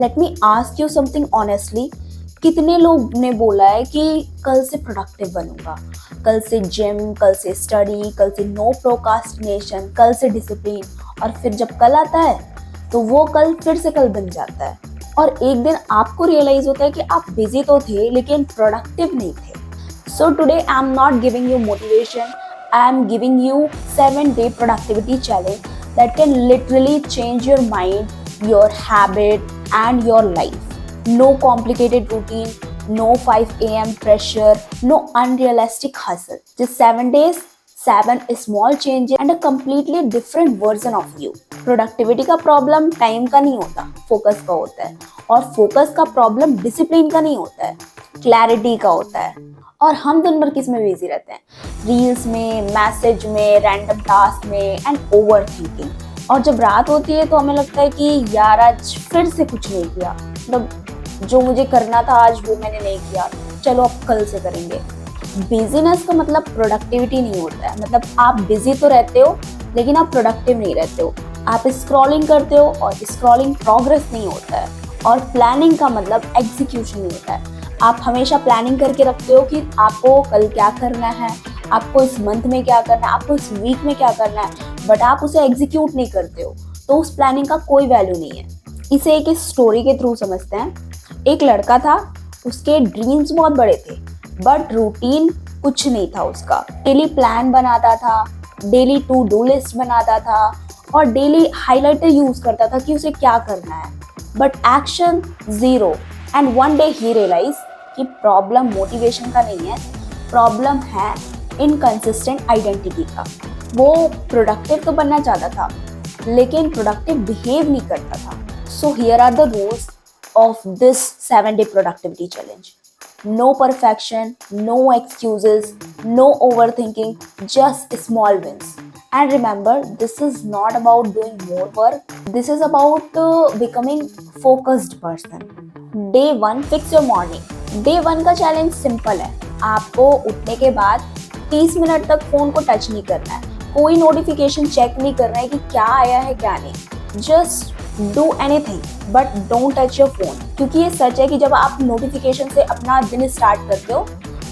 Let me ask you something honestly, कितने लोग ने बोला है कि कल से प्रोडक्टिव बनूंगा, कल से जिम, कल से स्टडी, कल से नो प्रोकास्टिनेशन, कल से डिसिप्लिन, और फिर जब कल आता है तो वो कल फिर से कल बन जाता है और एक दिन आपको रियलाइज होता है कि आप बिजी तो थे लेकिन प्रोडक्टिव नहीं थे। So today I am not giving you motivation, I am giving you 7-day productivity challenge that can literally change your mind, your habit and your life. No complicated routine, no 5 a.m. pressure, no unrealistic hustle. Just 7 days, 7 small changes and a completely different version of you. Productivity का problem time का नहीं होता, focus का होता है, और focus का problem discipline का नहीं होता है, क्लैरिटी का होता है। और हम दिन भर किस में बिजी रहते हैं? रील्स में, मैसेज में, रैंडम टास्क में एंड ओवर थिंकिंग। और जब रात होती है तो हमें लगता है कि यार आज फिर से कुछ नहीं किया, मतलब जो मुझे करना था आज वो मैंने नहीं किया, चलो अब कल से करेंगे। बिजीनेस का मतलब प्रोडक्टिविटी नहीं होता है, मतलब आप बिजी तो रहते हो लेकिन आप प्रोडक्टिव नहीं रहते हो। आप स्क्रॉलिंग करते हो और स्क्रॉलिंग प्रोग्रेस नहीं होता है। और प्लानिंग का मतलब एग्जीक्यूशन नहीं होता है। आप हमेशा प्लानिंग करके रखते हो कि आपको कल क्या करना है, आपको इस मंथ में क्या करना है, आपको इस वीक में क्या करना है, बट आप उसे एग्जीक्यूट नहीं करते हो, तो उस प्लानिंग का कोई वैल्यू नहीं है। इसे एक स्टोरी के थ्रू समझते हैं। एक लड़का था, उसके ड्रीम्स बहुत बड़े थे बट रूटीन कुछ नहीं था उसका। डेली प्लान बनाता था, डेली टू डू लिस्ट बनाता था और डेली हाइलाइटर यूज करता था कि उसे क्या करना है, but action zero. And one day ही रियलाइज कि प्रॉब्लम मोटिवेशन का नहीं है, प्रॉब्लम है इनकंसिस्टेंट आइडेंटिटी का। वो प्रोडक्टिव तो बनना चाहता था लेकिन प्रोडक्टिव बिहेव नहीं करता था। So here are the rules of this 7-day productivity challenge. No perfection, no excuses, no overthinking, just small wins. And remember, this is not about doing more work. This is about becoming focused person. Day 1, fix your morning. Day 1 का challenge simple है। आपको उठने के बाद 30 minute तक phone को touch नहीं करना है, कोई नोटिफिकेशन चेक नहीं करना है कि क्या आया है क्या नहीं। Just do anything but don't touch your phone. क्योंकि ये सच है कि जब आप नोटिफिकेशन से अपना दिन स्टार्ट करते हो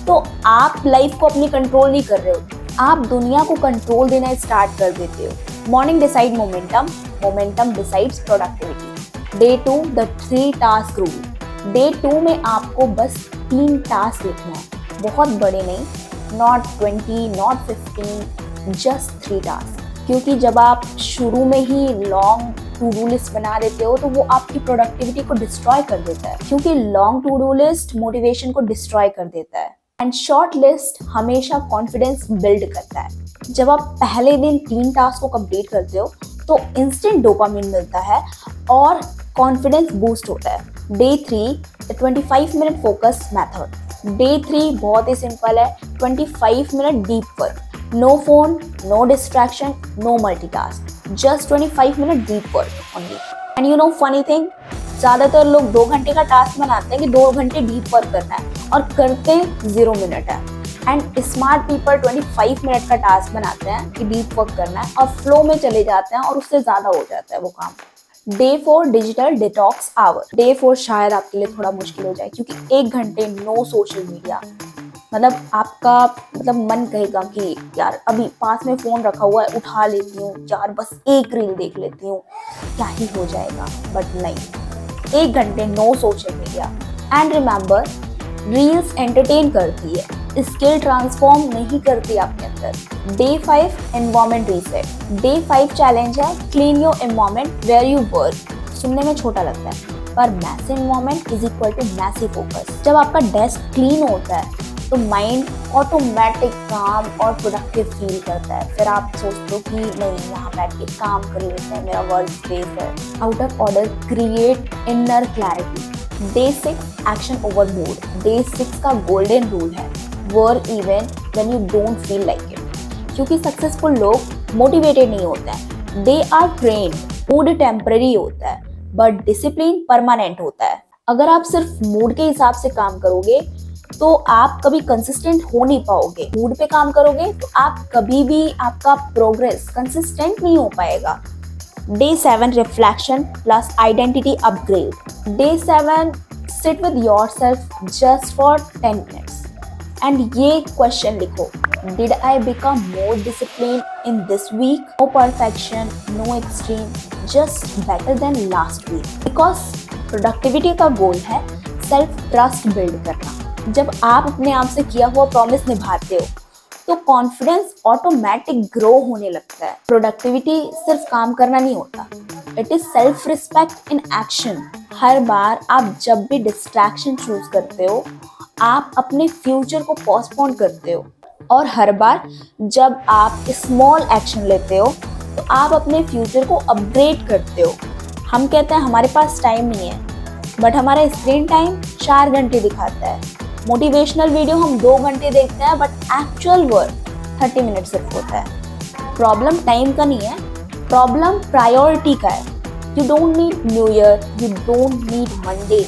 तो आप लाइफ को अपनी कंट्रोल नहीं कर रहे हो, आप दुनिया को कंट्रोल देना स्टार्ट कर देते हो। Morning decide momentum, momentum decides productivity. Day 2, the 3 task rule. Day 2 में आपको बस 3 टास्क लिखना है, बहुत बड़े नहीं, नॉट 20, नॉट 15, जस्ट 3 टास्क। क्योंकि जब आप शुरू में ही लॉन्ग टू डू लिस्ट बना देते हो तो वो आपकी प्रोडक्टिविटी को डिस्ट्रॉय कर देता है, क्योंकि long to do list motivation को डिस्ट्रॉय कर देता है एंड शॉर्ट लिस्ट हमेशा कॉन्फिडेंस बिल्ड करता है। जब आप पहले दिन 3 टास्क को कंप्लीट करते हो तो इंस्टेंट डोपामिन मिलता है और कॉन्फिडेंस बूस्ट होता है। Day 3, the 25 minute focus method. Day 3 बहुत ही सिंपल है, 25 minute deep work, no phone, no distraction, no multitask, just 25 minute deep work only. And you know funny thing, ज़्यादातर लोग 2 घंटे का टास्क बनाते हैं कि 2 घंटे डीप वर्क करना है और करते 0 मिनट है। एंड स्मार्ट पीपल 25 मिनट का टास्क बनाते हैं कि डीप वर्क करना है और फ्लो में चले जाते हैं और उससे ज़्यादा हो जाता है वो काम। Day 4, digital detox hour. Day 4 शायद आपके लिए थोड़ा मुश्किल हो जाए क्योंकि 1 घंटे नो सोशल मीडिया। मतलब आपका मन कहेगा कि यार अभी पास में फोन रखा हुआ है, उठा लेती हूँ यार, बस एक रील देख लेती हूँ, क्या ही हो जाएगा, बट नहीं, 1 घंटे no social media. And remember, reels entertain करती है, स्किल ट्रांसफॉर्म नहीं करती आपके अंदर। Day 5, environment reset. Day 5 challenge है, clean your environment where you work. सुनने में छोटा लगता है पर messy environment is equal to messy focus. जब आपका डेस्क क्लीन होता है तो माइंड ऑटोमेटिक काम और प्रोडक्टिव फील करता है। फिर आप सोचते हो कि नहीं, यहाँ बैठ के काम कर लेते हैं, मेरा वर्क स्पेस है। Out of order create inner clarity. Day 6, action over mood. Day 6 का गोल्डन रूल है, work even when you don't feel like it. क्योंकि सक्सेसफुल लोग मोटिवेटेड नहीं होते हैं, they are trained. Mood temporary होता है बट डिसिप्लिन परमानेंट होता है। अगर आप सिर्फ मूड के हिसाब से काम करोगे तो आप कभी कंसिस्टेंट हो नहीं पाओगे। मूड पे काम करोगे तो आप कभी भी, आपका प्रोग्रेस कंसिस्टेंट नहीं हो पाएगा। Day 7 reflection plus identity upgrade. Day 7 sit with yourself just for 10 minutes and ये question लिखो. Did I become more disciplined in this week? No perfection, no extreme, just better than last week. Because productivity का goal है self trust build करना. जब आप अपने आप से किया हुआ promise निभाते हो तो कॉन्फिडेंस ऑटोमेटिक ग्रो होने लगता है. प्रोडक्टिविटी सिर्फ काम करना नहीं होता, it is self respect in action. हर बार आप जब भी डिस्ट्रैक्शन चूज करते हो आप अपने फ्यूचर को पोस्टपोन करते हो, और हर बार जब आप स्मॉल एक्शन लेते हो तो आप अपने फ्यूचर को अपग्रेड करते हो. हम कहते हैं हमारे पास टाइम नहीं है, बट हमारा स्क्रीन टाइम 4 घंटे दिखाता है. मोटिवेशनल वीडियो हम 2 घंटे देखते हैं, बट एक्चुअल वर्क 30 मिनट सिर्फ होता है. प्रॉब्लम टाइम का नहीं है, प्रॉब्लम प्रायोरिटी का है. You don't need new year, you don't need Monday,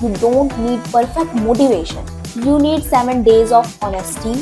you don't need perfect motivation. You need 7 days of honesty,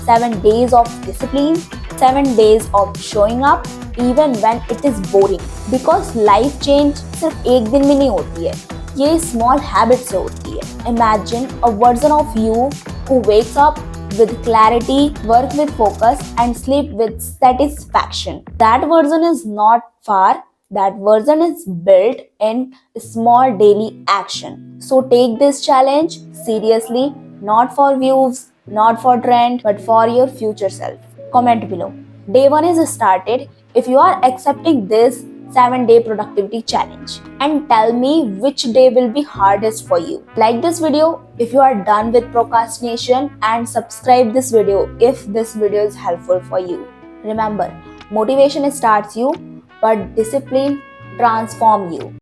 7 days of discipline, 7 days of showing up even when it is boring. Because life change सिर्फ एक दिन में नहीं होती है, ये small habits से होती है. Imagine a version of you who wakes up with clarity, work with focus and sleep with satisfaction. That version is not far. That version is built in small daily action. So take this challenge seriously. Not for views, not for trend, but for your future self. Comment below. Day 1 is started if you are accepting this 7-day productivity challenge. And tell me which day will be hardest for you. Like this video if you are done with procrastination and subscribe this video if this video is helpful for you. Remember, motivation starts you, but discipline transforms you.